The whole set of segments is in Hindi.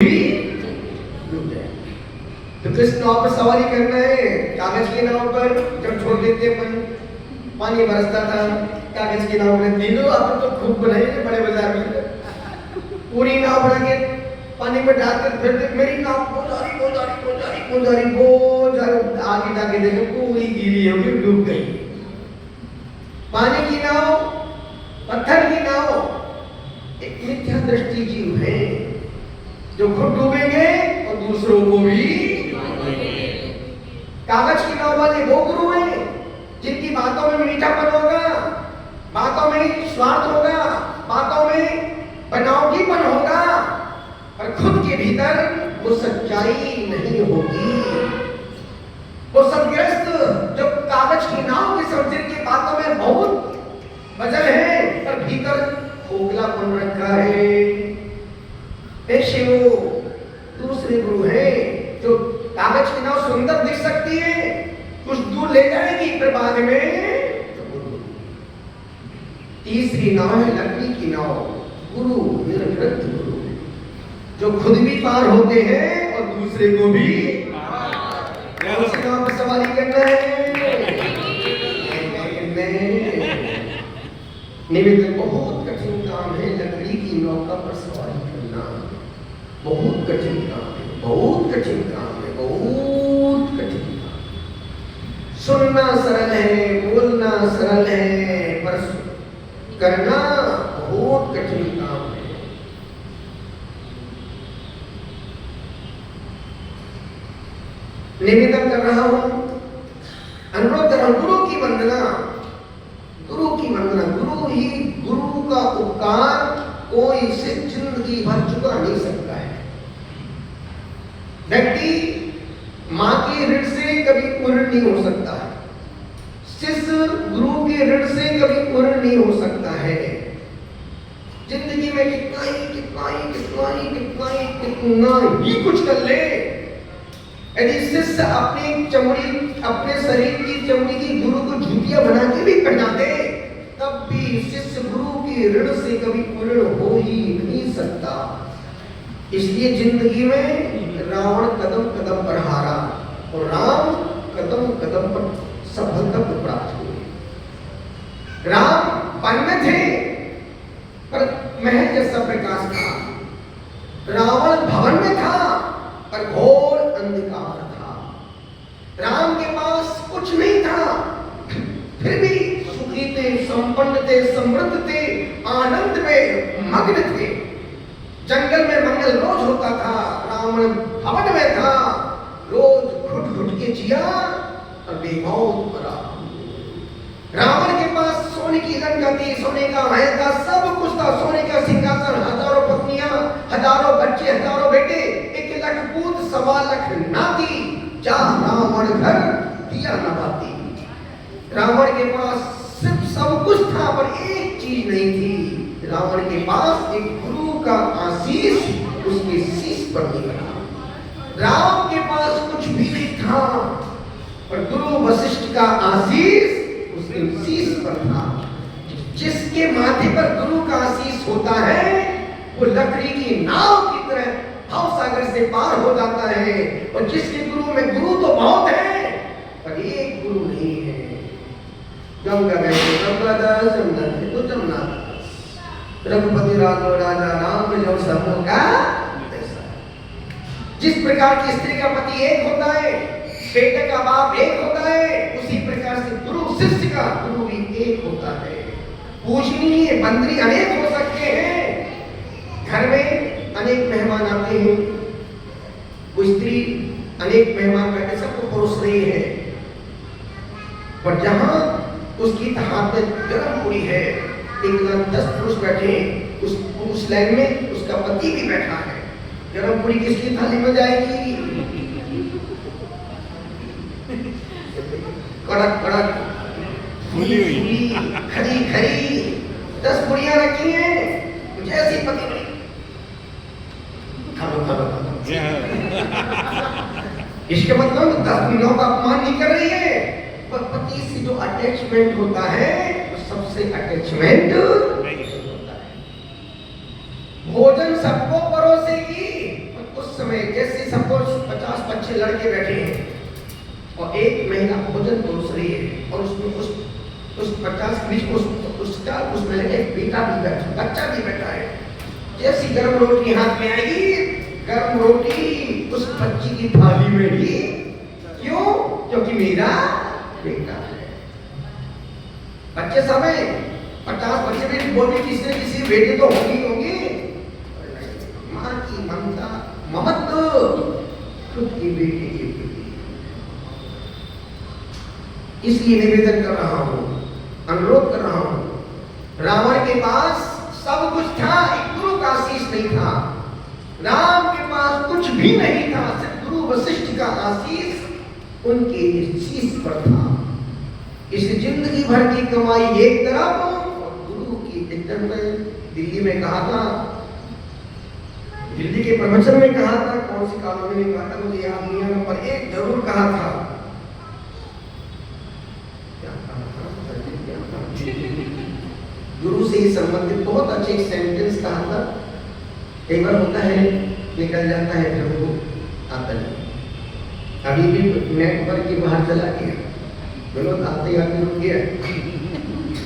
डूब जाए। तो किस नाव पर सवारी करना है? कागज की नाव पर। जब छोड़ देते अपन, पानी बरसता था, कागज की नाव में तीनों आपने तो खूब बनाई है बड़े बाजार में, पूरी नाव बना के पानी में डालकर फिर मेरी नाव बोझारी बोझारी बोझारी बोझारी बोझारी, आगे जाके देखे पूरी गीली होगी, डूब गई। पानी की नाव, पत्थर की नाव एक मिथ्या दृष्टि जीव है जो खुद डूबेंगे और दूसरों को भी। कागज की नाव वाले वो गुरु हैं जिनकी बातों में मीठापन होगा, बातों में स्वार्थ होगा, बातों में बनावटीपन होगा, पर खुद के भीतर वो सच्चाई नहीं होगी। वो सदग्रस्त जो कागज की नाव की समझ की बातों में बहुत वजन है, पर भीतर खोखलापन रखा है। ऐसे वो दूसरे गुरु हैं जो कागज की नाव सुंदर दिख सकती है, कुछ दूर ले जाएगी, फिर बाद में। तीसरी नाव है लकड़ी की नाव, गुरु, निर्वृत्त गुरु, जो खुद भी पार होते हैं और दूसरे को भी। उस नाव पर सवारी करना है। निवेदन बहुत कठिन काम है, लकड़ी की नौका पर सवारी करना बहुत कठिन काम है, बहुत कठिन काम है, बहुत कठिन काम। सुनना सरल है, बोलना सरल है, पर करना बहुत कठिन काम है। निवेदन कर रहा हूं, अनुरोध कर रहा हूं, गुरु की वंदना, गुरु की वंदना। गुरु ही, गुरु का उपकार कोई से जिंदगी भर चुका नहीं सकता है। व्यक्ति मां के ऋण से कभी पूर्ण नहीं हो सकता है, शिष्य गुरु के ऋण से कभी पूर्ण नहीं हो सकता है। जिंदगी में कितना ही कुछ कर ले, यदि शिष्य अपनी चमड़ी, अपने शरीर की चमड़ी की गुरु को जूतियां बना के भी पहना दे, तब भी शिष्य गुरु के ऋण से कभी पूर्ण हो ही नहीं सकता। इसलिए जिंदगी में रावण कदम कदम पर हारा और राम कदम कदम पर सफलता को प्राप्त हुई। राम वन में थे पर महल जैसा प्रकाश था, रावण भवन में था पर घोर अंधकार था। राम के पास कुछ नहीं था, फिर भी सुखी थे, संपन्न थे, समृद्ध थे, आनंद में मग्न थे। जंगल में मंगल रोज होता था, रावण भवन में था, रोज घुट घुट के जिया और बेमौत मरा। रावण के पास सोने की लंका थी, सोने का महल था, सब कुछ था, सोने का सिंहासन, हजारों पत्नियां, हजारों बच्चे, हजारों बेटे, 1 लाख पूत, 1.25 लाख नाती, जा रावण घर दिया न बाती। रावण के पास सिर्फ सब कुछ था पर एक चीज नहीं थी, रावण के पास एक गुरु का आशीष उसके शीश पर निकला। राम के पास कुछ भी नहीं था पर गुरु वशिष्ठ का आशीष उसके शीश पर था। जिसके माथे पर गुरु का आशीष होता है वो लकड़ी की नाव की तरह भव सागर से पार हो जाता है, और जिसके गुरु में गुरु तो बहुत है पर एक गुरु नहीं है। गंगा गए तो गंगादास, जमुना गए तो जमुनादास, रघुपति राघव राजा राम जो सबों का ऐसा। जिस प्रकार की स्त्री का पति एक होता है, बेटे का बाप एक होता है, उसी प्रकार से गुरु शिष्य का गुरु भी एक होता है। पूजनीय मंत्री अनेक हो सकते हैं, घर में अनेक मेहमान आते हैं, वो स्त्री अनेक मेहमान बैठे, सबको परोस रही है, पर जहां उसकी हाथ में गर्म पूरी है, 10 पुरुष बैठे, उस लाइन में उसका पति भी बैठा है, गर्म पूरी किसकी थाली में जाएगी? कड़क कड़क फूली हुई खरी खरी 10 पुड़ियां रखी हैं, जैसी पति बड़ी खालो खालो खालो। इसके मतलब 10 पुड़ियों का अपमान नहीं कर रही है, पर पति से जो अटैचमेंट होता है वो सबसे अटैचमेंट नहीं होता है। भोजन सबको परोसेगी, बच्चे लड़के बैठे हैं और एक महिला भोजन परोस रही है और उसमें उस 50 के बीच उसका उसमें एक बेटा भी बैठा, बच्चा भी बैठा है। जैसी गर्म रोटी हाथ में आएगी, गर्म रोटी उस बच्ची की थाली में ही, क्यों? क्योंकि मेरा बेटा है। बच्चे समय 50 बच्चे भी बोलते किसी न किसी बेटे तो होंगे। माँ की ममता ममत्व खुद की बेटे के प्रति। इसलिए निवेदन कर रहा हूं, अनुरोध कर रहा हूं। रावण के पास सब कुछ था, एक गुरु का आशीष नहीं था। राम के पास कुछ भी नहीं था, सिर्फ गुरु वशिष्ठ का आशीष उनके शीश पर था। इस जिंदगी भर की कमाई एक तरफ और गुरु की एकदम दिल्ली में कहा था, दिल्ली के प्रवचन में कहा था, कौन सी कॉलोनी में कहा था मुझे याद नहीं है, पर एक जरूर कहा था, गुरु से संबंधित बहुत अच्छे एक सेंटेंस कहा था। कई बार होता है निकल जाता है फिर वो आता नहीं। अभी भी नेट पर के बाहर चला गया, बोलो आते आते रुक गया,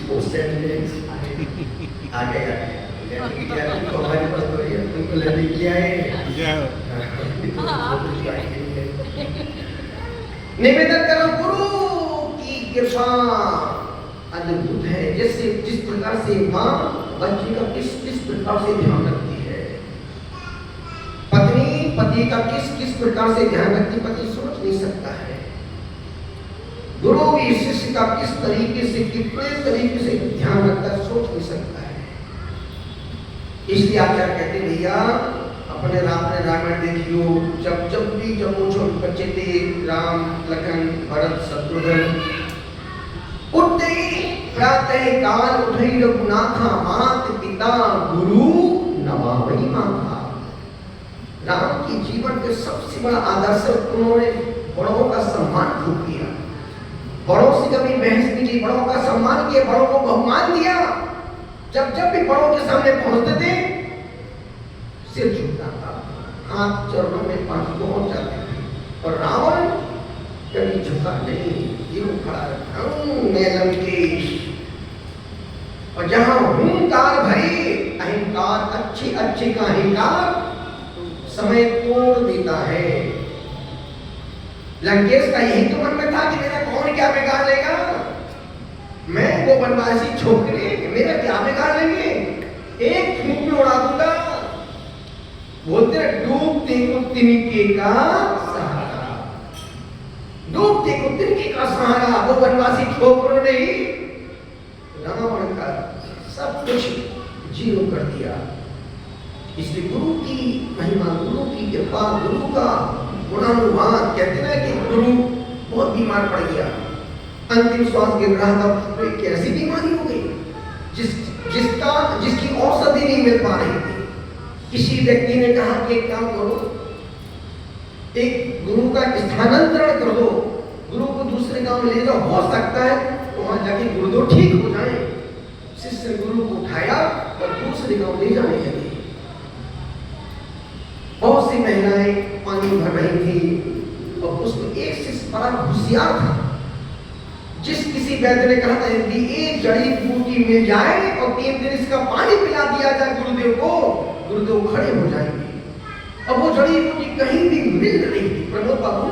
वो सेंटेंस आ गया। हमारे पास तो ये तुमको लेने के लिए आए। निवेदन करो, गुरु की कृपा अद्भुत है। जैसे जिस प्रकार से माँ बच्चे का किस प्रकार से ध्यान रखती है, पत्नी पति का किस प्रकार से ध्यान रखती, पति सोच नहीं सकता है। गुरु भी शिष्य का किस तरीके से, कितने तरीके से ध्यान रखता है, सोच नहीं सकता है। इसलिए आचार्य कहते भैया अपने रामायण देखियो, जब वो छोटे बच्चे थे, राम लखन भरत शत्रुघ्न, उठते प्रातः काल उठई रघुनाथा, मात पिता गुरु नमामि माता। राम की जीवन के सबसे बड़ा आदर्श उन्होंने बड़ों का सम्मान खूब किया, बड़ों से कभी बहस नहीं की, बड़ों का सम्मान किया, बड़ों को बहुमान दिया। जब भी बड़ों के सामने पहुंचते थे सिर झुकता था, हाथ चरणों में पहुंच जाते थे। और रावण कभी झुका नहीं, यूं खड़ा रहा, मैं लंकेश। और जहां हुंकार भरी अहंकार, अच्छे का अहंकार समय तोड़ देता है। लंकेश का यही तो मन में था कि मेरा कौन क्या बिगाड़ लेगा, मैं वो बनवासी छोकरे मेरा क्या बिगाड़ लेंगे, एक फूंक में उड़ा दूंगा। बोलते डूबते को तिनके का सहारा, डूबते को तिनके का सहारा। वो बनवासी छोकरों ने ही रावण का सब कुछ जीरो कर दिया। इसलिए गुरु की महिमा, गुरु की कृपा, गुरु का गुणानुवाद। कहते ना कि गुरु बहुत बीमार पड़ गया, अंतिम श्वास गिर रहा था, तो एक ऐसी बीमारी हो गई जिसकी औषधि नहीं मिल पा रही थी। किसी व्यक्ति ने कहा कि एक काम करो, एक गुरु का स्थानांतरण कर दो, गुरु को दूसरे गांव में ले जाओ, हो सकता है तो वहां जाके गुरुदेव ठीक हो जाए। शिष्य ने गुरु को उठाया और दूसरे गांव ले जाने लगे। बहुत सी महिलाएं पानी भर रही थी और उसमें एक शिष्य बड़ा होशियार था। जिस किसी वैद्य ने कहा था यदि एक जड़ी बूटी मिल जाए और 3 दिन इसका पानी पिला दिया जाए गुरुदेव को, गुरुदेव खड़े हो जाएंगे। अब वो जड़ी बूटी कहीं भी मिल रही थी। प्रमोद बाबू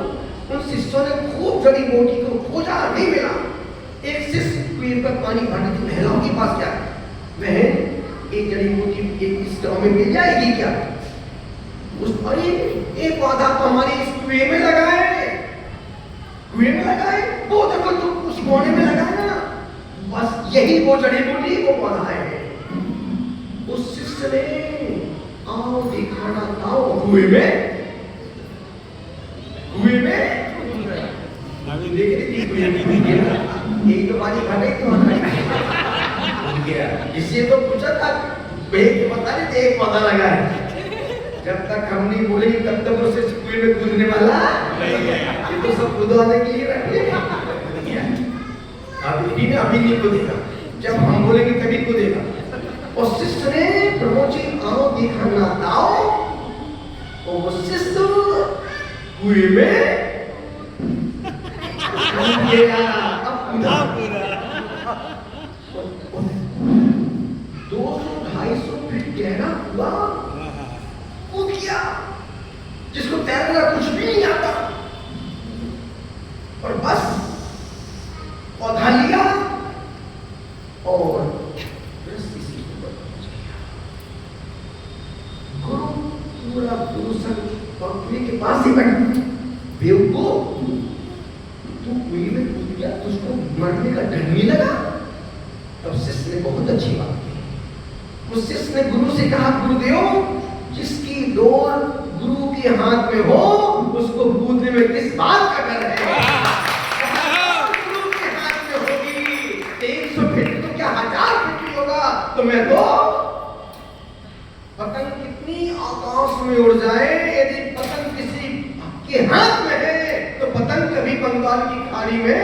उन शिष्यों ने खूब जड़ी बूटी को खोजा, नहीं मिला। एक शिष्य कुएं पर पानी भरने की महिलाओं के पास क्या बहन, एक जड़ी बूटी इस गांव में मिल जाएगी क्या? उस अरे एक पौधा तो हमारे इस कुएं में लगा है, कुएं में लगा है, वो देखो तो उस कोने में लगा है ना, बस यही वो जड़ी बूटी वो पौधा है। उस शिष्य ने आओ दिखाना आओ कुएं में देख रही थी कुएं में यही तो पानी भरे तो गया। इससे तो पूछा था पता नहीं एक पौधा लगा है। जब तक हम नहीं बोलेंगे तब तक उसे कुएं में कूदने वाला ये तो सब कूदवाने के लिए रखे अभी नहीं कूदेगा, जब हम बोलेंगे तभी कूदेगा। और शिष्य ने प्रभु जी आओ दिखाना आओ, और वो शिष्य कुएं में गया। अब पूरा 200-250 फीट गहरा हुआ, कूद गया। जिसको तैरना कुछ भी नहीं आता, और बस पौधा लिया और गुरु पूरा गुरु संग पंखुड़ी के पास ही बैठा। बेवकूफ, तू कुएं में कूद गया, तुझको मरने का डर नहीं लगा? तब शिष्य ने बहुत अच्छी बात की। उस शिष्य ने गुरु से कहा, गुरुदेव, जिसकी डोर गुरु के हाथ में हो उसको कूदने में किस बात का डर है? गुरु के हाथ में होगी 100 फीट तो क्या 1000 फीट भी होगा, तो मैं तो पतंग कितनी आकाश में उड़ जाए, यदि पतंग किसी के हाथ में है तो पतंग कभी बंगाल की खाड़ी में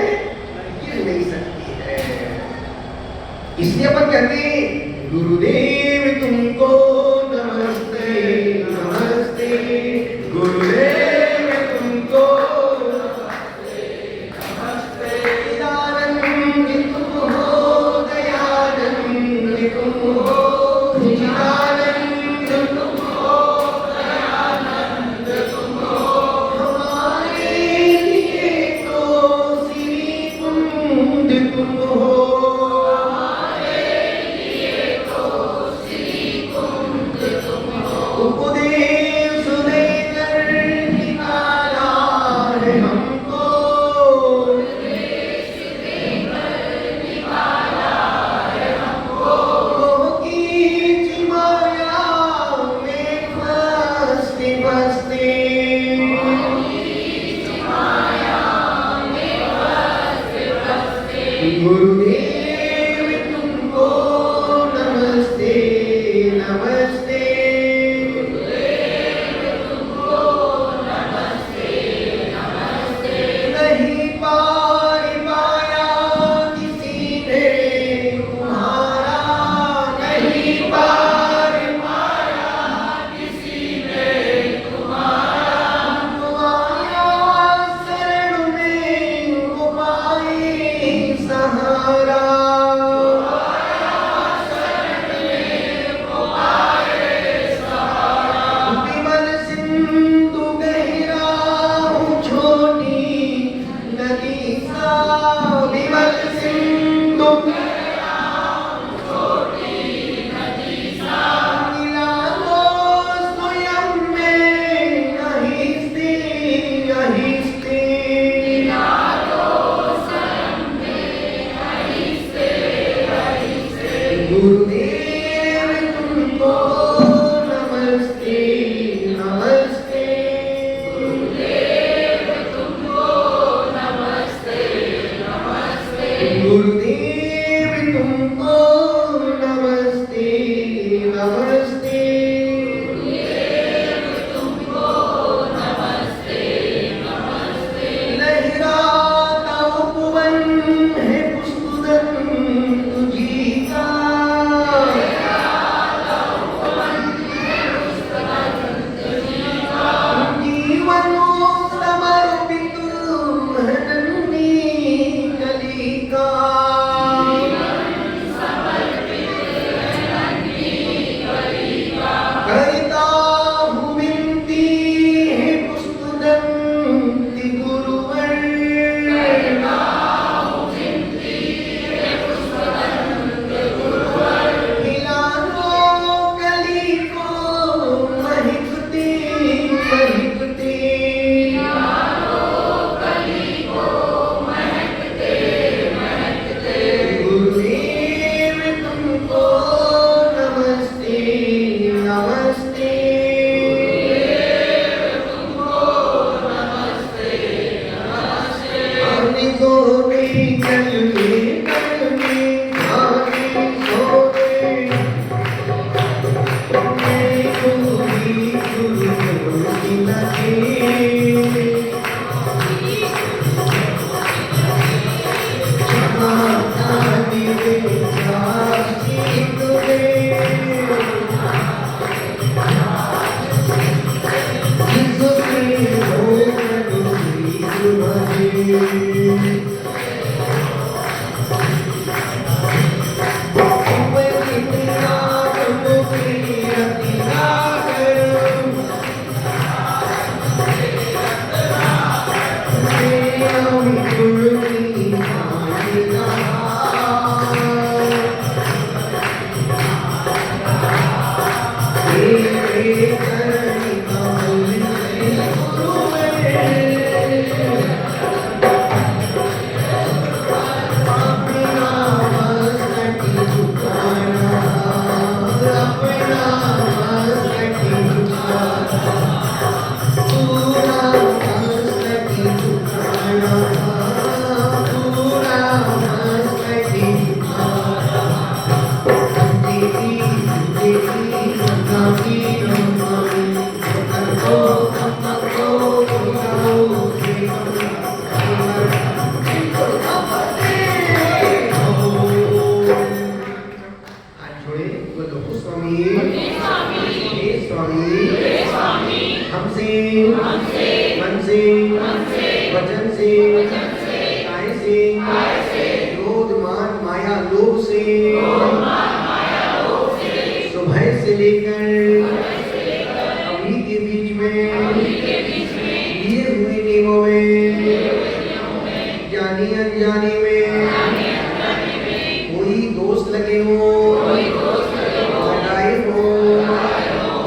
गिर नहीं सकती है। इसलिए अपन कहते हैं, गुरुदेव तुमको नमस्ते नमस्ते, गुरुदेव तुमको नमस्ते नमस्ते, दयानंद तुम हो, दयानंद तुम हो, दयानंद तुम हो, दयानंद तुम हो, हमारे लिए तो श्री कुंड तुम हो, उपदेश देकर निकाला है हमको, मोह की माया में फंसते फंसते, गुरुदेव तुमको नमस्ते नमस्ते, नहीं पार पाया किसी ने तुम्हारा, नहीं पार पाया किसी ने तुम्हारा, तुम्हारा शरण में वो पाए सहारा, विमल सिंधु गहरा छोटी नदी सा, विमल सिंधु मिला लो स्वयं में अहिस्ते अहिस्ते, गुरुदेव तुमको नमस्ते नमस्ते, गुरुदेव तुमको नमस्ते नमस्ते, लहराता उपवन है पुष्पदन तुझी का, जीवनो समर्पित नन्ही कली का, करता हूँ विनती है पुष्पदंती गुरुवर, खिला दो कली को महकती महकती, गुरुदेव तुमको नमस्ते नमस्ते, आने को नहीं चलने करने आने सोने, मैं कोई गुरु की लगे, मन से, वचन से, काय से, क्रोध मान माया लोभ से, सुबह से लेकर अभी के बीच में लिए हुए नियमों में, जानी अनजानी में कोई दोस्त लगे हो, लगाए हो,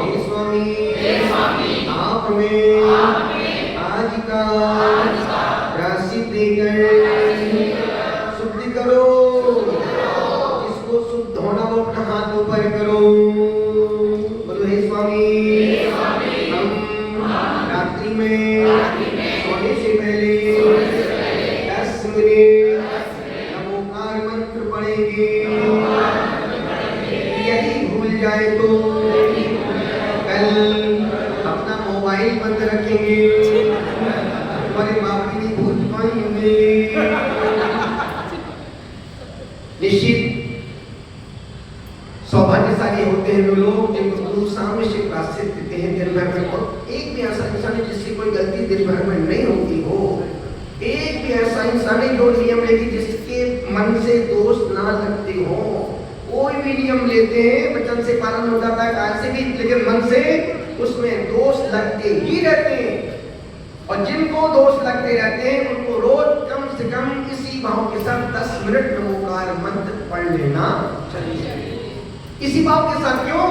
हे स्वामी आप हमें आज का राशि देकर शुद्धि करो। जिसको शुद्ध होना वो अपना हाथ ऊपर करो। बोलो हे स्वामी हम रात्रि में सोने से पहले 10 मिनट नमोकार मंत्र पढ़ेंगे। यदि भूल जाए तो कल अपना मोबाइल बंद रखेंगे। हमारे माँ भी नहीं भूल पाएंगे। निश्चित सौभाग्यशाली होते हैं वो लोग जिनको गुरु सामने से प्राश्चित देते हैं दिन भर में। और एक भी ऐसा इंसान है जिससे कोई गलती दिन भर में नहीं होती हो। एक भी ऐसा इंसान है जो नियम लेके जिसके मन से दोष ना लगते हो। कोई भी नियम लेते हैं वचन से पालन हो जाता है, काज से भी, लेकिन मन से उसमें दोष लगते ही रहते हैं। और जिनको दोष लगते रहते हैं उनको रोज कम से कम इसी भाव के साथ 10 मिनट नमोकार मंत्र पढ़ लेना चाहिए। इसी भाव के साथ क्यों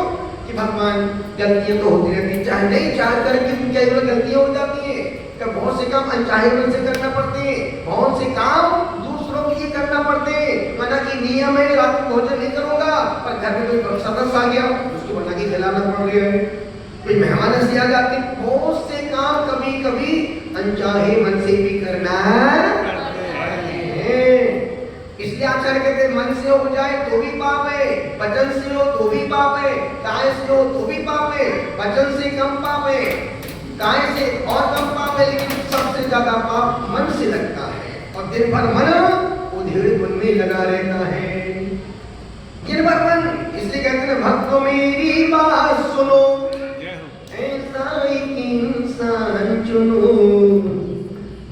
कि भगवान गलतियां तो होती रहती, चाहे नहीं चाह करके भी क्या गलतियां हो जाती है। कब बहुत से काम अनचाहे मन से करना पड़ते हैं, बहुत से काम दूसरों के लिए करना पड़ते हैं। माना कि नियम है रात को भोजन नहीं करूंगा, पर घर में कोई सदस्य आ गया उसको बना के खिलाना पड़ रहा है, कोई मेहमान ऐसे आ जाते। बहुत से काम कभी कभी अनचाहे मन से भी करना पड़ते हैं। इसलिए आचार्य कहते हैं मन से हो जाए तो भी पाप है, वचन से हो तो भी पाप है, काय से हो तो भी पाप है, वचन से कम पाप है, काय से और कम पाप है, लेकिन सबसे ज्यादा पाप मन से लगता है। और दिन भर मन उधेड़ मन में लगा रहता है। दिन भर मन, इसलिए कहते हैं भक्तों मेरी बात सुनो, ऐसा एक इंसान चुनो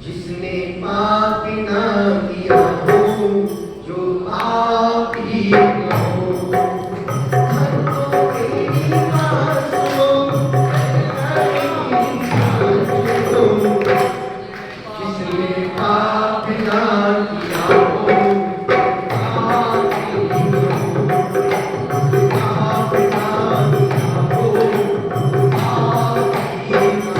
जिसने पाप ना किया हो, जो पाप ही हो। भक्तों मेरी बात सुनो, जिसने पाप ना किया हो, पाप ही हो, पाप ना किया हो, पाप ही हो।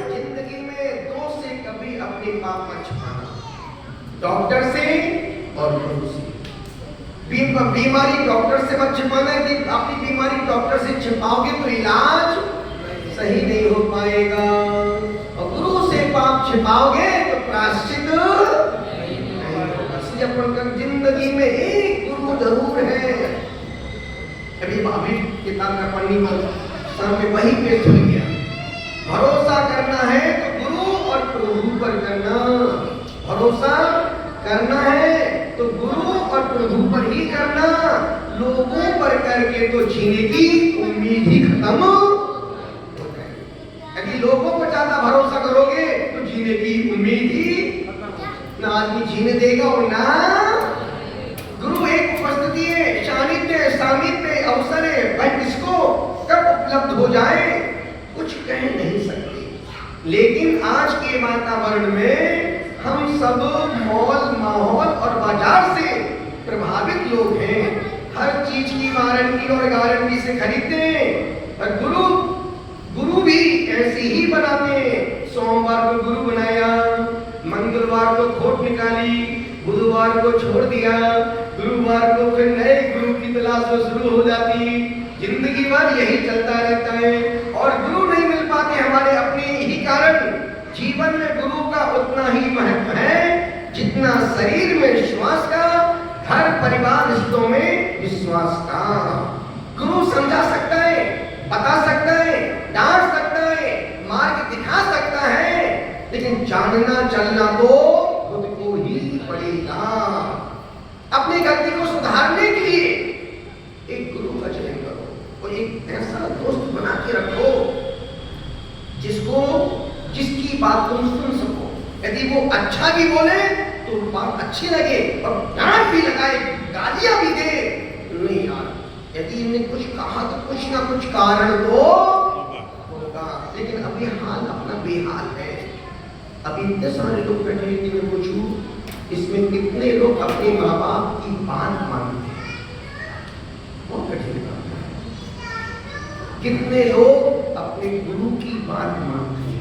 जिंदगी में दो से कभी अपने पाप मत छुपाना, डॉक्टर से और गुरु से। बीमारी डॉक्टर से मत छिपाना है। अपनी बीमारी डॉक्टर से छिपाओगे तो इलाज सही नहीं हो पाएगा, और गुरु से पाप छिपाओगे तो प्रायश्चित नहीं होगा। इसलिए अपन जिंदगी में एक गुरु जरूर है। अभी किताब का पढ़नी पर सामने वही पेश हो गया। भरोसा करना है तो गुरु और प्रभु पर करना। भरोसा करना है तो गुरु और प्रभु पर ही करना। लोगों पर करके तो जीने की उम्मीद ही खत्म हो जाएगी। यदि लोगों पर ज्यादा भरोसा करोगे तो जीने की उम्मीद ही ना आदमी जीने देगा और ना गुरु। एक उपस्थिति है, सानिध्य, सामिध्य, अवसर है, भाई इसको कब उपलब्ध हो जाए कुछ कह नहीं सकते। लेकिन आज के वातावरण में हम सब मॉल, माहौल और बाजार से प्रभावित लोग हैं। हर चीज की वारंटी और गारंटी से खरीदते हैं। और गुरु भी ऐसे ही बनाते हैं। सोमवार को गुरु बनाया, मंगलवार को खोट निकाली, बुधवार को छोड़ दिया, गुरुवार को फिर नए गुरु की तलाश शुरू हो जाती। जिंदगी भर यही चलता रहता है और गुरु नहीं मिल पाते हमारे अपने ही कारण। जीवन में गुरु का उतना ही महत्व है जितना शरीर में श्वास का, घर परिवार रिश्तों में विश्वास का। गुरु समझा सकता है, बता सकता है, डांट सकता है, मार्ग दिखा सकता है, लेकिन जानना चलना तो खुद को ही पड़ेगा। अपनी गलती को सुधारने के लिए एक गुरु का चयन करो और एक ऐसा दोस्त बना के रखो बात तुम सुन सको। यदि वो अच्छा भी बोले तो बात अच्छी लगे और डांट भी लगाए, गालियां भी दे, नहीं यार, यदि इन्हें कुछ कहा तो कुछ ना कुछ कारण तो होगा। लेकिन अभी हाल अपना बेहाल है। अभी इतने सारे लोग बैठे हैं, मैं पूछूं इसमें कितने लोग अपने माँ बाप की बात मानते हैं? बहुत कठिन बात है। कितने लोग अपने गुरु की बात मानते हैं?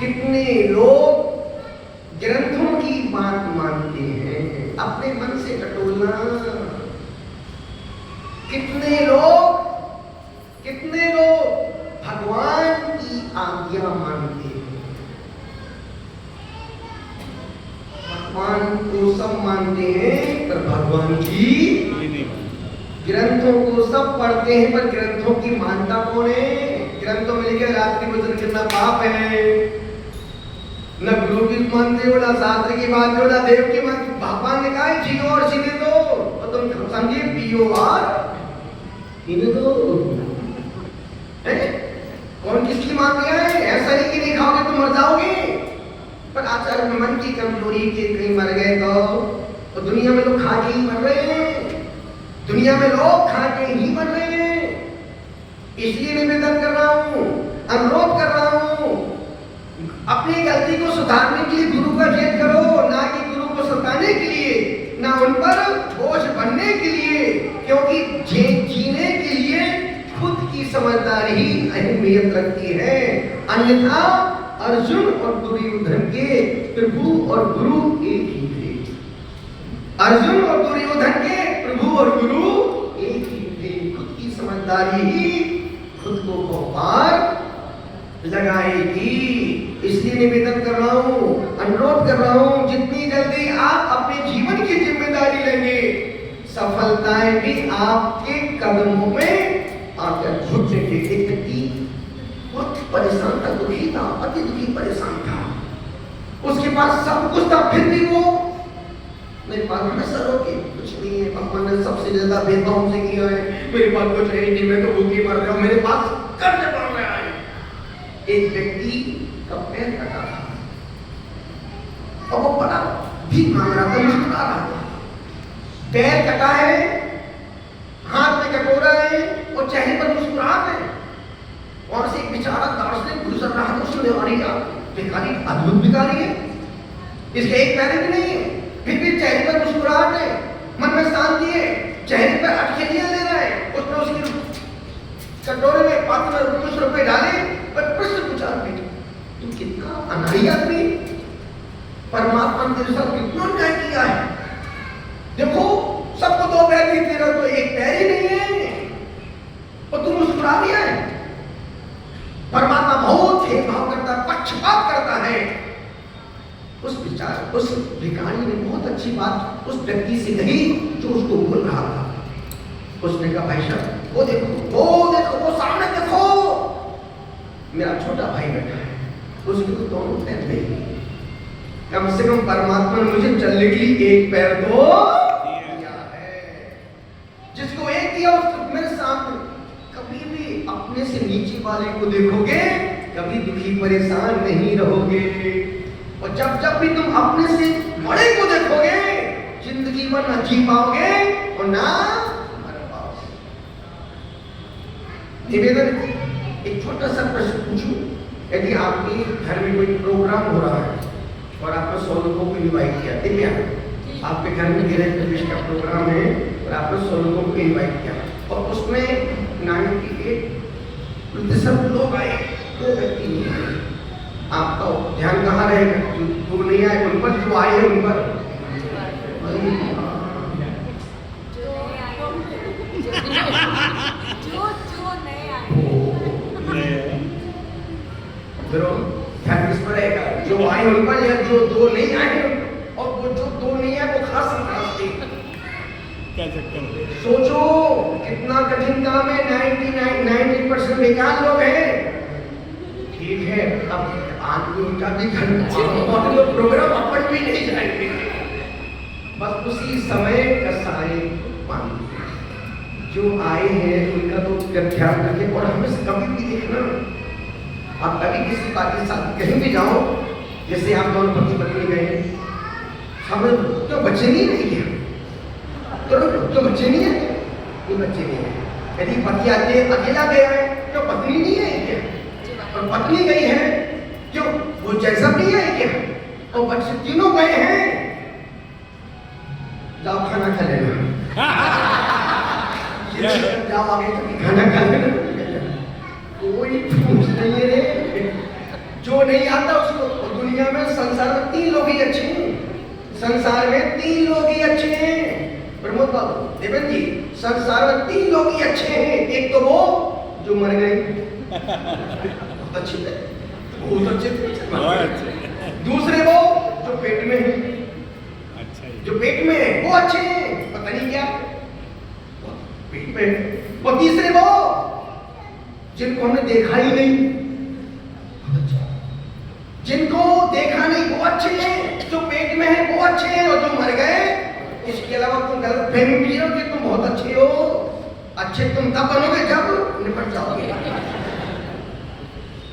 कितने लोग ग्रंथों की बात मानते हैं? अपने मन से टटोलना। कितने लोग भगवान की आज्ञा मानते हैं? भगवान को सब मानते हैं पर भगवान की, ग्रंथों को सब पढ़ते हैं पर ग्रंथों की मानता कौन है? ग्रंथों में लिखा रात्रि भोजन करना पाप है, न गुरु की मानते हो, ना शास्त्र की मानते हो, ना देव की मानते हो। भगवान ने कहा है जियो और जीने दो, और तुम समझे पियो और पीने दो। कौन किसकी मान लिया है? ऐसा नहीं कि नहीं खाओगे तो मर जाओगे। पर आचार्य मन की कमजोरी के कहीं मर गए तो दुनिया में लोग खा के ही मर रहे हैं। दुनिया में लोग खा के ही मर रहे हैं। इसलिए निवेदन कर रहा हूं, अनुरोध कर रहा हूं, अपनी गलती को सुधारने के लिए गुरु का जप करो, ना कि गुरु को सताने के लिए, ना उन पर बोझ बनने के लिए। क्योंकि जीने के लिए खुद की समझदारी ही अहमियत रखती है। अन्यथा अर्जुन और दुर्योधन के प्रभु और गुरु एक ही थे। अर्जुन और दुर्योधन के प्रभु और गुरु एक ही थे। खुद की समझदारी ही खुद को पार लगाएगी। इसलिए निवेदन कर रहा हूं, अनुरोध कर रहा हूं, जितनी जल्दी आप अपने जीवन की जिम्मेदारी लेंगे, सफलताएं भी आपके कदमों में आकर घुटेंगे। एक व्यक्ति बहुत परेशान था, दुखी था, अति दुखी परेशान था। उसके पास सब कुछ था, फिर भी वो मेरे पास में सर हो के कुछ नहीं है, भगवान ने सबसे ज्यादा भेदभाव हमसे किया है, मेरे पास कुछ है नहीं, मैं तो भूखी मर रहा हूं, मेरे पास कर्ज पड़ रहा है। एक व्यक्ति का पैर कटा था और वो बड़ा भीख मांग रहा था, मुस्कुरा रहा था। पैर कटा है, हाथ में कटोरा है और चेहरे पर मुस्कुराहट है। और से एक बेचारा दार्शनिक गुजर रहा था, उसने भिखारी, अद्भुत भिखारी है, इसके एक पैर भी नहीं है, फिर भी चेहरे पर मुस्कुराहट है, मन में शांति है, चेहरे पर अटखेलियां ले रहा है। उसने उसकी कटोरे में पात्र में कुछ रुपए डाले और प्रश्न पूछा, तू कितना अनाड़ी आदमी, परमात्मा ने तेरे साथ कितना न्याय किया है। देखो सबको दो पैर दिए, तेरा तो एक पैर ही नहीं है और तू मुस्कुरा दिया है। परमात्मा बहुत भेदभाव करता है, पक्षपात करता है। उस भिखारी ने बहुत अच्छी बात उस व्यक्ति से कही जो उसको बोल रहा था। उसने कहा, भाई साहब वो देखो, वो सामने देखो, मेरा छोटा भाई बैठा है, उसके तो दोनों पैर नहीं, कम से कम परमात्मा ने मुझे चलने के लिए एक पैर तो दिया है। जिसको एक दिया उसको मेरे सामने। कभी भी अपने से नीचे वाले को देखोगे, कभी दुखी परेशान नहीं रहोगे। और जब भी तुम अपने से बड़े को देखोगे, जिंदगी में ना जी पाओगे और ना मर पाओगे। निवेदन, एक छोटा सा प्रश्न पूछूं, यदि आपके घर में कोई प्रोग्राम हो रहा है और आपने 100 लोगों को इनवाइट किया, दिव्या आपके घर में गृह प्रवेश का प्रोग्राम है और आपने 100 लोगों को इनवाइट किया और उसमें 98% लोग आए, 2 व्यक्ति नहीं आए, आपका ध्यान कहाँ रहेगा? जो नहीं आए उन पर, जो आए हैं उन पर? ध्यान किस पर रहेगा? जो आए उन पर या जो 2 नहीं आए? और वो जो 2 नहीं आए वो खास क्या चक्कर? सोचो कितना कठिन काम है। 90% बेकार लोग हैं। ठीक है, अब आज उनका भी घर प्रोग्राम अपन भी नहीं जाएंगे, बस उसी समय का सारे पानी जो आए हैं उनका तो ध्यान रखें। और हमें कभी भी देखना, आप कभी किसी के साथ कहीं भी जाओ, जैसे आप दोनों पति पत्नी गए, हम क्यों बच्चे नहीं है क्या? क्यों बच्चे नहीं है? ये बच्चे नहीं है। यदि पति आके अकेला गया है, क्यों पत्नी नहीं है क्या? और पत्नी गई है, क्यों वो जैसा नहीं है क्या? और बच्चे तीनों गए हैं, जाओ खाना खा लेना। जाओ आगे कभी खाना खा लेना। कोई पूछ नहीं है रे, जो नहीं आता उसको। दुनिया में संसार में 3 लोग ही अच्छे हैं, संसार में 3 लोग ही अच्छे हैं प्रमोद बाबू, देवेंद्र जी, संसार में 3 लोग ही अच्छे हैं। एक तो वो जो मर गए, बहुत अच्छे थे, बहुत अच्छे थे। दूसरे वो जो पेट में है, जो पेट में है वो अच्छे हैं, पता नहीं क्या पेट में। और तीसरे वो जिनको हमने देखा ही नहीं, जिनको देखा नहीं वो अच्छे हैं, जो पेट में है वो अच्छे हैं, और जो मर गए इसके अलावा तुम गलत फहमी हो कि तुम बहुत अच्छे हो। अच्छे तुम तब बनोगे जब निपट जाओगे।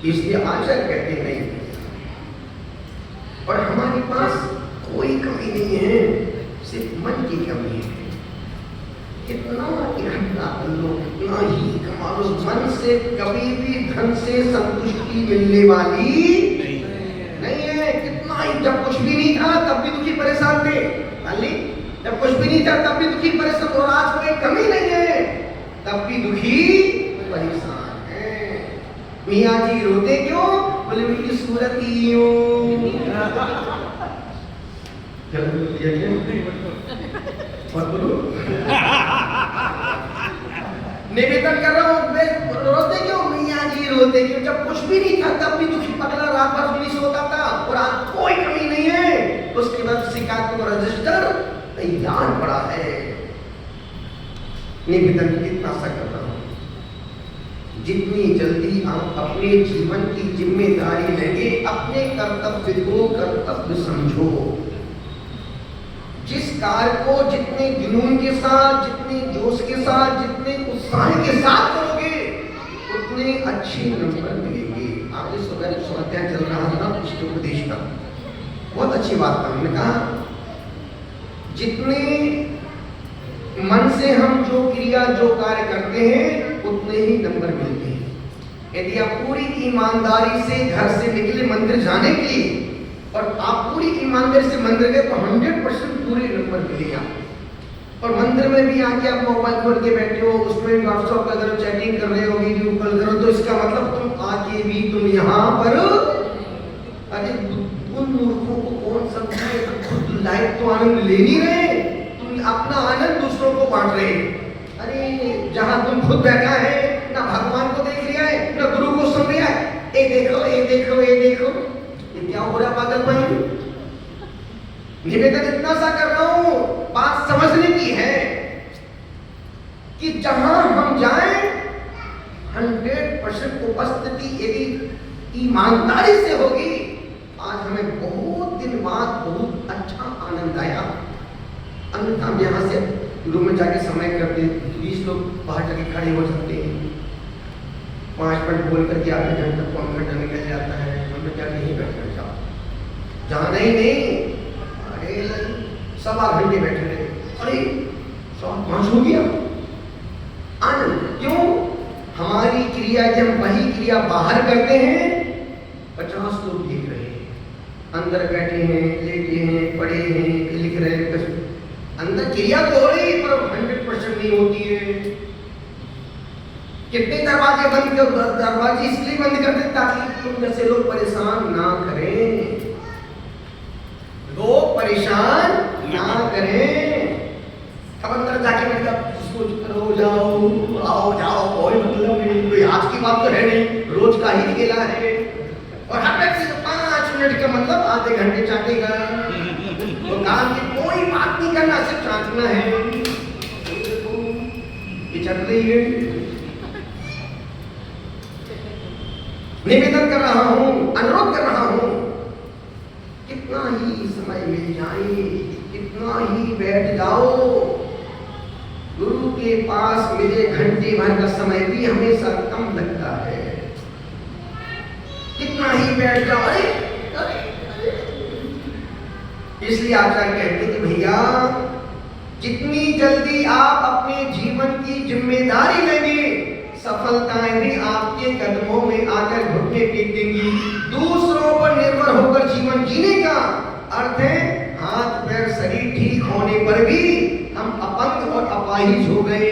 इसलिए आचार्य कहते नहीं, और हमारे पास कोई कमी नहीं है, सिर्फ मन की कमी है। कितना इकट्ठा कर लो, कितना ही कमा लो, मन से कभी भी धन से संतुष्टि मिलने वाली नहीं है। कितना ही, जब कुछ भी नहीं था तब भी दुखी परेशान थे, जब कुछ भी नहीं था तब भी दुखी परेशान, और आज कोई कमी नहीं है तब भी दुखी परेशान है। मियाँ जी रोते क्यों? बोले उनकी सूरत ही निवेदन कर रहा हूँ, रोते क्यों? मियाँ जी रोते क्यों? जब कुछ भी नहीं था तब भी दुखी पकड़ा, रात भर नहीं सोता था, और आज कोई कमी नहीं है। उसके बाद शिकायत को रजिस्टर तैयार पड़ा है। निवेदन कितना सा कर रहा हूँ, जितनी जल्दी आप अपने जीवन की जिम्मेदारी लेंगे, अपने कर्तव्य को कर्तव्य समझो। जिस कार्य को जितने जुनून के साथ, जितने जोश के साथ, जितने उत्साह के साथ करोगे, उतने अच्छे नंबर मिलेंगे। आज सुबह स्वाध्याय चल रहा था उसके उपदेश का, बहुत अच्छी बात था। हमने कहा जितने मन से हम जो क्रिया जो कार्य करते हैं उतने ही नंबर मिलते हैं। यदि आप पूरी ईमानदारी से घर से निकले मंदिर जाने के लिए, और आप पूरी ईमानदारी से मंदिर गए, तो 100% पूरे नंबर मिलेगा। और मंदिर में भी आके आप मोबाइल खोल के बैठे हो, उसमें व्हाट्सएप कर रहे हो, चैटिंग कर रहे हो, वीडियो कॉल कर रहे हो, तो इसका मतलब तुम आके भी तुम यहाँ पर, अरे उन मूर्खों को कौन समझाए? खुद लाइफ तो आनंद ले नहीं रहे, तुम अपना आनंद दूसरों को बांट रहे। अरे जहाँ तुम खुद बैठा है, ना भगवान को देख लिया है, ना गुरु को सुन लिया है, ये देखो ये देखो ये देखो, ये क्या हो रहा पागल भाई? निवेदन इतना सा कर रहा हूं, बात समझने की है कि जहां हम जाएं 100% उपस्थिति यदि ईमानदारी से होगी। आज हमें बहुत दिन बाद बहुत अच्छा आनंद आया। अन्यथा हम यहाँ से रूम में जाके समय करते, 20 लोग बाहर जाके खड़े हो जाते हैं, 5 मिनट बोल करके आधे घंटे पौन घंटा निकल जाता है। हमने क्या नहीं बैठना जाओ, जहाँ नहीं अरे सब 8 घंटे बैठे रहे, अरे 5 हो गया आनंद। क्यों? हमारी क्रिया जब वही क्रिया बाहर करते हैं, 50 लोग देख रहे हैं, अंदर बैठे हैं, लेटे हैं, पढ़े हैं, लिख रहे हैं, अंदर क्रिया तो हो रही पर 100% नहीं होती है। कितने दरवाजे बंद कर, दरवाजे इसलिए बंद करते ताकि तुम जैसे लोग परेशान ना करें, लोग परेशान ना करें। अब अंदर जाके बैठा सोच करो, जाओ आओ जाओ, कोई मतलब नहीं, कोई आज की बात तो है नहीं, रोज का ही खेला है। और हर व्यक्ति को 5 मिनट का मतलब आधे घंटे चाटेगा, तो काम की कोई बात नहीं करना, सिर्फ चाटना है। ये चल रही है। निवेदन कर रहा हूं, अनुरोध कर रहा हूं, कितना ही समय मिल जाए, कितना ही बैठ जाओ, गुरु के पास मिले घंटे भर का समय भी हमेशा कम लगता है। ही बैठ जाओ। अरे इसलिए आचार्य कहते हैं कि भैया जितनी जल्दी आप अपने जीवन की जिम्मेदारी लेंगे, सफलताएं भी आपके कदमों में आकर घुटने टेक देंगी। दूसरों पर निर्भर होकर जीवन जीने का अर्थ है हाथ पैर शरीर ठीक होने पर भी हम अपंग और अपाहिज हो गए।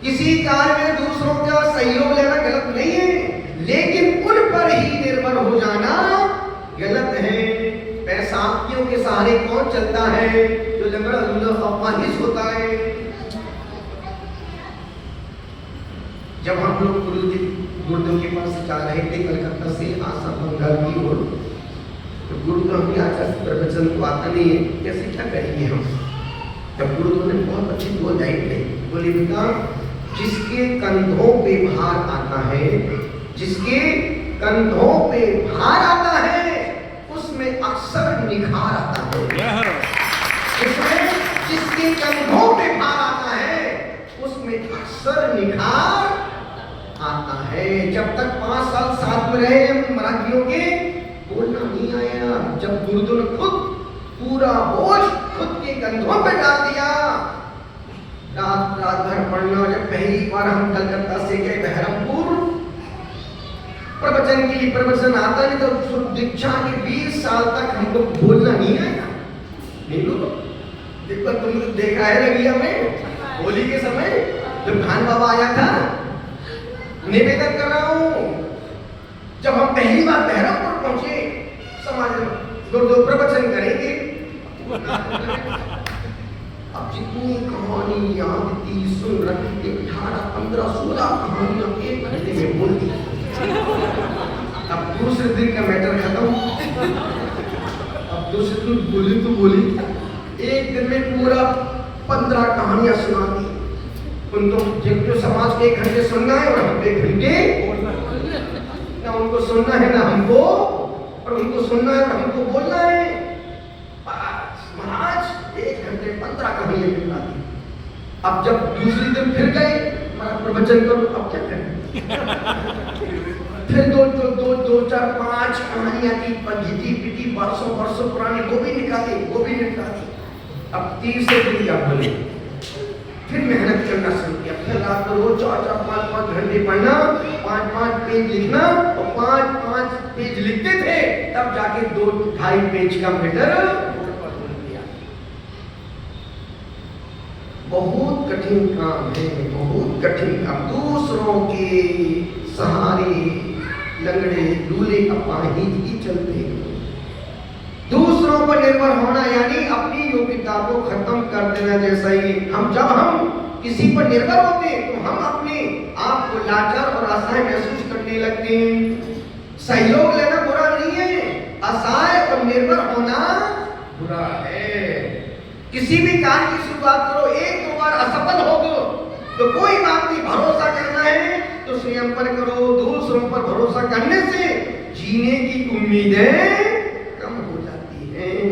किसी कार्य में दूसरों का सहयोग लेना गलत नहीं है, लेकिन उन पर ही निर्भर हो जाना गलत है। पैसाकियों के सहारे कौन चलता है? जो लंगड़ा लूला अपाहिज होता है। जब हम लोग गुरुदेव के पास जा रहे थे कलकत्ता से आसाम बंगाल की ओर, तो गुरुदेव हमें आचार्य प्रवचन को आता नहीं है, कैसे क्या करेंगे हम? तब गुरुदेव ने बहुत अच्छी दो लाइन कही, बोले बेटा जिसके कंधों पे भार आता है, जिसके कंधों पे भार आता है उसमें अक्सर निखार आता है। जिसके कंधों पे भार आता है उसमें अक्सर निखार आता है। जब तक 5 साल साथ में रहे हम मराठियों के, बोलना नहीं आया। जब गुरुदेव ने खुद पूरा बोझ खुद के कंधों पे डाल दिया, रात भर पढ़ना। जब पहली बार हम कलकत्ता से गए बहरमपुर प्रवचन के लिए, प्रवचन आता नहीं तो दीक्षा के 20 साल तक हमको बोलना नहीं आया। नहीं लो देखो, तुमने देखा है रविया में होली के समय जब खान बाबा आया था, निवेदन कर रहा हूं। जब हम पहली बार बहरमपुर पहुंचे, समाज में गुरुदेव प्रवचन करेंगे। अब जितनी कहानी याद थी सुन रखी थी, 18, 15, 16 कहानियां एक घंटे में बोल दी। अब दूसरे दिन का मैटर खत्म। अब दूसरे दिन बोली तो बोली, एक दिन में पूरा 15 कहानियां सुना दी। उनको जो समाज के 1 घंटे सुनना है और हम 1 घंटे ना उनको सुनना है ना हमको, और उनको सुनना है और हमको बोलना है। महाराज 1 घंटे 15 कहानियां सुना दी। अब जब दूसरी दिन फिर गए प्रवचन करो, अब क्या करें? फिर दो चार 5 कहानियां की जीती पीटी बरसों पुरानी वो भी निकाली। अब तीसरे दिन क्या बोले, फिर मेहनत करना शुरू किया। फिर रात को रोज 4-4, 5-5 घंटे पढ़ना, 5-5 पेज लिखना, और 5-5 पेज लिखते थे तब जाके 2-2.5 पेज का मैटर। बहुत कठिन काम है, बहुत कठिन काम। दूसरों के सहारे लंगड़े लूले अपाहिज ही चलते हैं। दूसरों पर निर्भर होना यानी अपनी योग्यता को खत्म कर देना जैसा ही। जब हम किसी पर निर्भर होते हैं तो हम अपने आप को लाचार और असहाय महसूस करने लगते हैं। सहयोग लेना बुरा नहीं है, असहाय और निर्भर होना बुरा है। किसी भी कार्य की शुरुआत करो, 1-2 बार असफल हो गो तो कोई बात नहीं, भरोसा करना है तो स्वयं पर करो। दूसरों पर भरोसा करने से जीने की उम्मीदें कम हो जाती हैं,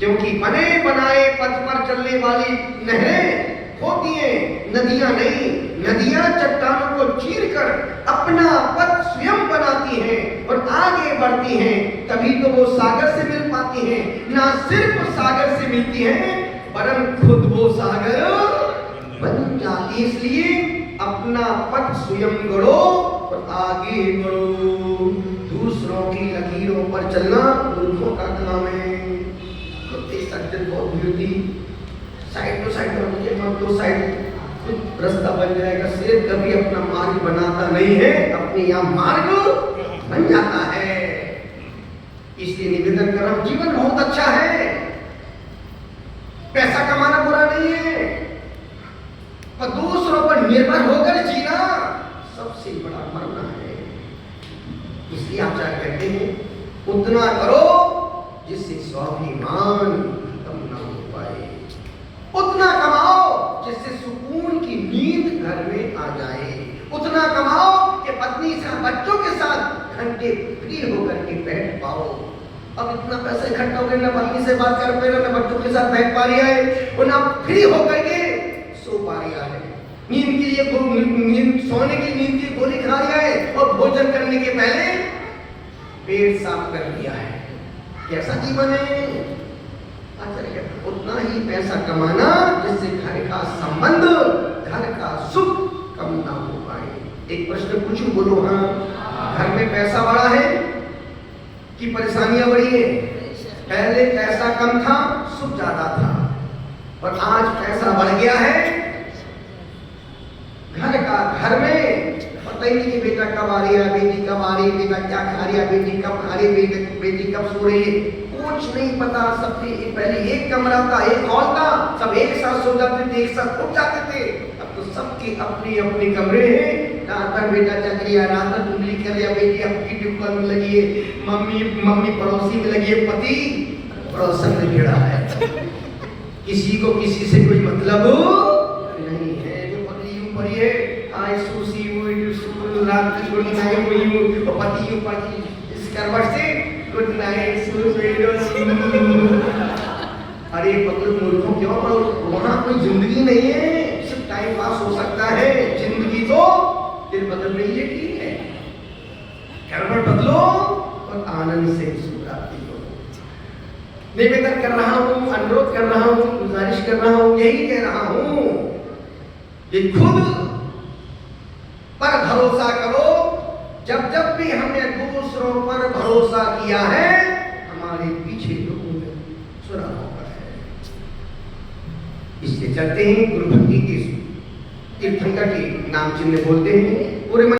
क्योंकि बने बनाए पथ पर चलने वाली नहरें होती हैं, नदियां नहीं। नदियां चट्टानों को चीरकर अपना पथ स्वयं बनाती हैं और आगे बढ़ती हैं, तभी तो वो सागर से मिल पाती हैं। ना सिर्फ सागर से मिलती हैं वरन खुद वो सागर बन जाती। इसलिए अपना पथ स्वयं गढ़ो और आगे बढ़ो। दूसरों की लकीरों पर चलना मूर्खों का काम है। बहुत भीड़ थी, साइड टू साइड दो साइड रास्ता बन जाएगा। शेर कभी अपना मार्ग बनाता नहीं है, अपने यहाँ मार्ग बन जाता है। इसलिए निवेदन कर रहा हूं, जीवन बहुत अच्छा है, पैसा कमाना बुरा नहीं है, पर दूसरों पर निर्भर होकर जीना सबसे बड़ा मरना है। इसलिए आप क्या कहते हैं, उतना करो जिससे स्वाभिमान खत्म ना हो पाए, उतना कमाओ जिससे सुकून की नींद घर में आ जाए, उतना कमाओ कि पत्नी से बच्चों के साथ घंटे फ्री होकर के बैठ पाओ। अब इतना पैसा इकट्ठा हो गया, ना पत्नी से बात कर पा रहा, ना बच्चों के साथ बैठ पा रहा है, और ना फ्री होकर के सो पा रहा है। नींद के लिए सोने की नींद की गोली खा रहा है, और भोजन करने के पहले पेट साफ कर दिया है। कैसा जीवन है? आचार्य उतना ही पैसा कमाना जिससे घर का संबंध, घर का सुख कम ना हो पाए। एक प्रश्न पूछूं, बोलो हाँ। घर में पैसा बड़ा है कि परेशानियां बड़ी है? पहले पैसा कम था, सुख ज्यादा था, और आज पैसा बढ़ गया है। घर में पता ही नहीं कि बेटा कब आ रही है, बेटी कब आ रही है, बेटा क्या खा रही है, बेटी कब खा रही है, बेटी कब सो रही है, कुछ नहीं पता। सबके पहले एक कमरा था, एक हॉल था, सब एक साथ सो जाते थे, एक साथ उठ जाते थे। अब तो सबके अपने अपने कमरे हैं। रात भर बेटा जग रही है, रात भर उंगली कर रही है, बेटी आपकी ड्यूटी में लगी है, मम्मी पड़ोसी में लगी है, पति पड़ोसन में भिड़ा है। किसी को किसी से कोई मतलब नहीं है। जो पत्नी यूं पड़ी है, आई सूसी हुई रात की गुड नाइट हुई, और पति यूं पड़ी इस करवट से गुड नाइट सूसी। अरे पगलू मूर्खों, क्यों पढ़ो? वहां कोई जिंदगी नहीं है, सिर्फ टाइम पास हो सकता है। जिंदगी तो दिल बदल रही है, ठीक है, करवट बदलो और आनंद से सुराती हो। निवेदन कर रहा हूं, अनुरोध कर रहा हूं, गुजारिश कर रहा हूं, यही कह रहा हूं कि खुद पर भरोसा करो। जब जब भी हमने दूसरों पर भरोसा किया है, हमारे पीछे लोगों ने सुना होगा है। इसलिए चलते हैं गुरु भक्ति के तीर्थंकर के नाम चिन्ह बोलते हैं, पूरे